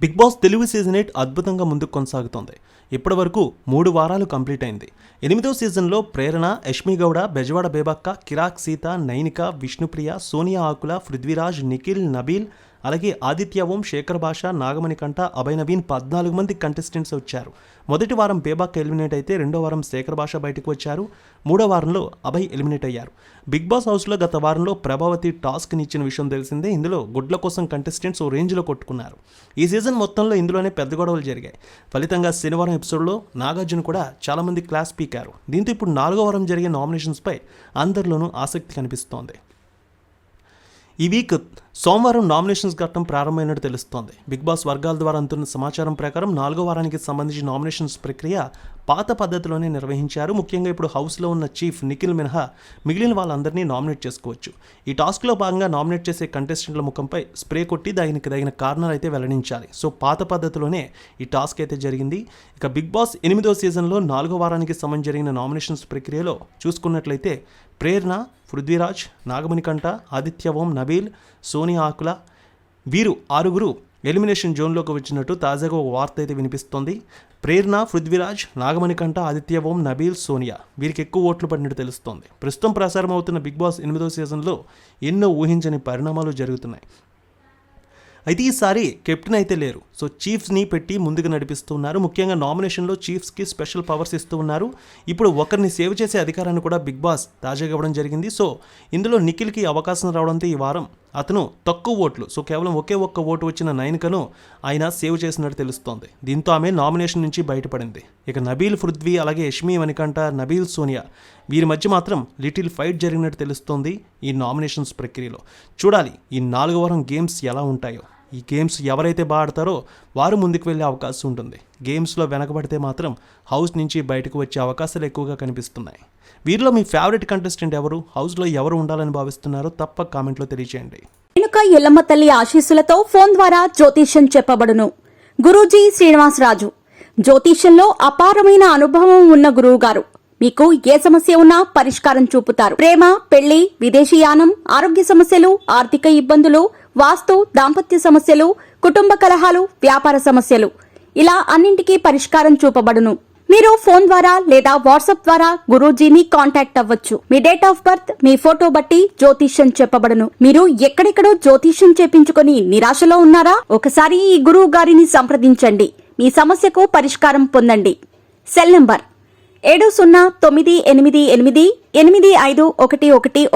Big boss Telugu season 8 అద్భుతంగా ముందుకు కొనసాగుతోంది. ఇప్పటి వరకు 3 వారాలు కంప్లీట్ అయింది. 8వ సీజన్లో ప్రేరణ, యష్మి గౌడ, బెజవాడ బేబక్క, కిరాక్ సీత, నైనిక, విష్ణుప్రియ, సోనియా ఆకుల, పృథ్వీరాజ్, నిఖిల్, నబీల్, అలాగే ఆదిత్య ఓం, శేఖర్ భాష, నాగమణి కంఠ, అభయ్ నవీన్ 14 మంది కంటెస్టెంట్స్ వచ్చారు. మొదటి వారం బేబక్క ఎలిమినేట్ అయితే రెండో వారం శేఖర్ భాష బయటకు వచ్చారు. మూడో వారంలో అభయ్ ఎలిమినేట్ అయ్యారు. బిగ్ బాస్ హౌస్లో గత వారంలో ప్రభావతి టాస్క్ని ఇచ్చిన విషయం తెలిసిందే. ఇందులో గుడ్ల కోసం కంటెస్టెంట్స్ ఓ రేంజ్లో కొట్టుకున్నారు. ఈ సీజన్ మొత్తంలో ఇందులోనే పెద్ద గొడవలు జరిగాయి. ఫలితంగా శనివారం ఎపిసోడ్లో నాగార్జున కూడా చాలామంది క్లాస్ పీకారు. దీంతో ఇప్పుడు 4వ వారం జరిగే నామినేషన్స్పై అందరిలోనూ ఆసక్తి కనిపిస్తోంది. ఈ వీక్ సోమవారం నామినేషన్స్ ఘట్టం ప్రారంభమైనట్టు తెలుస్తోంది. బిగ్ బాస్ వర్గాల ద్వారా అందుతున్న సమాచారం ప్రకారం 4వ వారానికి సంబంధించి నామినేషన్స్ ప్రక్రియ పాత పద్ధతిలోనే నిర్వహించారు. ముఖ్యంగా ఇప్పుడు హౌస్లో ఉన్న చీఫ్ నిఖిల్ మినహా మిగిలిన వాళ్ళందరినీ నామినేట్ చేసుకోవచ్చు. ఈ టాస్క్లో భాగంగా నామినేట్ చేసే కంటెస్టెంట్ల ముఖంపై స్ప్రే కొట్టి దానికి తగిన కారణాలు అయితే వెల్లడించాలి. సో పాత పద్ధతిలోనే ఈ టాస్క్ అయితే జరిగింది. ఇక బిగ్ బాస్ 8వ సీజన్లో 4వ వారానికి సంబంధించి జరిగిన నామినేషన్స్ ప్రక్రియలో చూసుకున్నట్లయితే ప్రేరణ, పృథ్వీరాజ్, నాగమణి కంఠ, ఆదిత్య ఓం, నబీల్, సోనియా ఆకుల వీరు 6 ఎలిమినేషన్ జోన్లోకి వచ్చినట్టు తాజాగా ఒక వార్త అయితే వినిపిస్తోంది. ప్రేరణ, పృథ్వీరాజ్, నాగమణి కంఠ, ఆదిత్య ఓం, నబీల్, సోనియా వీరికి ఎక్కువ ఓట్లు పడినట్టు తెలుస్తోంది. ప్రస్తుతం ప్రసారం అవుతున్న బిగ్ బాస్ 8వ సీజన్లో ఎన్నో ఊహించని పరిణామాలు జరుగుతున్నాయి. అయితే ఈసారి కెప్టెన్ అయితే లేరు. సో చీఫ్స్ని పెట్టి ముందుకు నడిపిస్తున్నారు. ముఖ్యంగా నామినేషన్లో చీఫ్స్కి స్పెషల్ పవర్స్ ఇస్తూ ఉన్నారు. ఇప్పుడు ఒకరిని సేవ్ చేసే అధికారాన్ని కూడా బిగ్ బాస్ తాజాగా ఇవ్వడం జరిగింది. సో ఇందులో నిఖిల్కి అవకాశం రావడంతో ఈ వారం అతను తక్కువ ఓట్లు, సో కేవలం ఒకే ఒక్క ఓటు వచ్చిన నైనికను ఆయన సేవ్ చేసినట్టు తెలుస్తోంది. దీంతో ఆమె నామినేషన్ నుంచి బయటపడింది. ఇక నబీల్, పృథ్వీ, అలాగే యష్మి మణికంఠ, నబీల్, సోనియా వీరి మధ్య మాత్రం లిటిల్ ఫైట్ జరిగినట్టు తెలుస్తోంది ఈ నామినేషన్స్ ప్రక్రియలో. చూడాలి ఈ 4వ వారం గేమ్స్ ఎలా ఉంటాయో. ఈ గేమ్స్ ఎవరైతే బాగా ఆడతారో వారు ముందుకు వెళ్ళే అవకాశం ఉంటుంది. గేమ్స్లో వెనకబడితే మాత్రం హౌస్ నుంచి బయటకు వచ్చే అవకాశాలు ఎక్కువగా కనిపిస్తున్నాయి. వీరిలో మీ ఫేవరెట్ కంటెస్టెంట్ ఎవరు? హౌస్లో ఎవరు ఉండాలని భావిస్తున్నారో తప్పక కామెంట్లో తెలియజేయండి. రేణుక ఎల్లమ్మ తల్లి ఆశీస్సులతో ఫోన్ ద్వారా జ్యోతిష్యం చెప్పబడును. గురూజీ శ్రీనివాసరాజు. జ్యోతిష్యంలో అపారమైన అనుభవం ఉన్న గురువు గారు మీకు ఏ సమస్య ఉన్నా పరిష్కారం చూపుతారు. ప్రేమ, పెళ్లి, విదేశీయానం, ఆరోగ్య సమస్యలు, ఆర్థిక ఇబ్బందులు, వాస్తు, దాంపత్య సమస్యలు, కుటుంబ కలహాలు, వ్యాపార సమస్యలు ఇలా అన్నింటికీ పరిష్కారం చూపబడును. మీరు ఫోన్ ద్వారా లేదా వాట్సాప్ ద్వారా గురూజీని కాంటాక్ట్ అవ్వచ్చు. మీ డేట్ ఆఫ్ బర్త్, మీ ఫోటో బట్టి జ్యోతిష్యం చెప్పబడును. మీరు ఎక్కడెక్కడో జ్యోతిష్యం చేపించుకొని నిరాశలో ఉన్నారా? ఒకసారి ఈ గురువు గారిని సంప్రదించండి. మీ సమస్యకు పరిష్కారం పొందండి. Cell number 7098888511